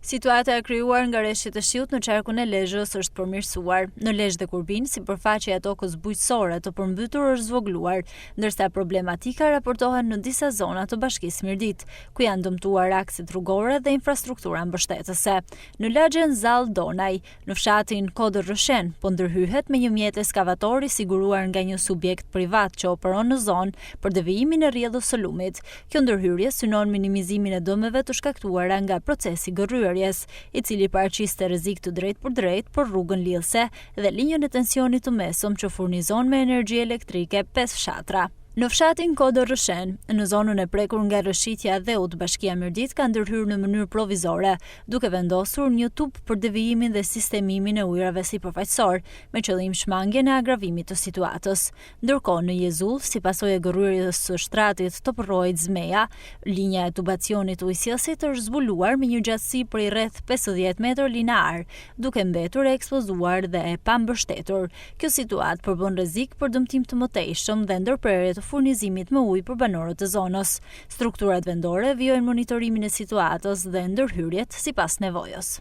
Situata e krijuar nga rreshtet e shiut në qarkun e Lezhës është përmirësuar. Në Lezhë dhe Kurbin, sipërfaqja e tokës bujqësore të përmbytur është zvogëluar, ndërsa problematika raportohen në disa zona të bashkisë Mirdit, ku janë dëmtuar akset rrugore dhe infrastruktura mbështetëse. Në lagjen Zall Donaj, në fshatin Kodër Rëshen, po ndërhyhet me një mjet eskavator i siguruar nga një subjekt privat që operon në zonë për devijimin e rrjedhës së lumit. Kjo ndërhyrje synon minimizimin e dëmeve të shkaktuara nga procesi gërryerjes, i cili paraqiste rrezik të drejtë për drejtë për rrugën lidhëse dhe linjën e tensionit të mesëm që furnizon me energji elektrike 5 fshatra. Në fshatin Kodër Rëshen, në zonën e prekur nga rëshitja e dheut, Bashkia Mirdit ka ndërhyrë në mënyrë provizore, duke vendosur një tub për devijimin dhe sistemimin e ujrave sipërfaqësor, me qëllim shmangjen e agravimit të situatës. Ndërkohë në Jezull, si pasojë e gërryerjes së shtratit të përrojit Zmeja, linja e tubacionit ujësjesit është zbuluar me një gjatësi prej rreth 50 metër linear, duke mbetur e ekspozuar dhe e pambështetur. Kjo situatë përbën rrezik për dëmtim të mëtejshëm dhe ndërprerje të furnizimit me ujë për banorët e zonës. Strukturat vendore vijojnë monitorimin e situatës dhe ndërhyrjet sipas nevojës.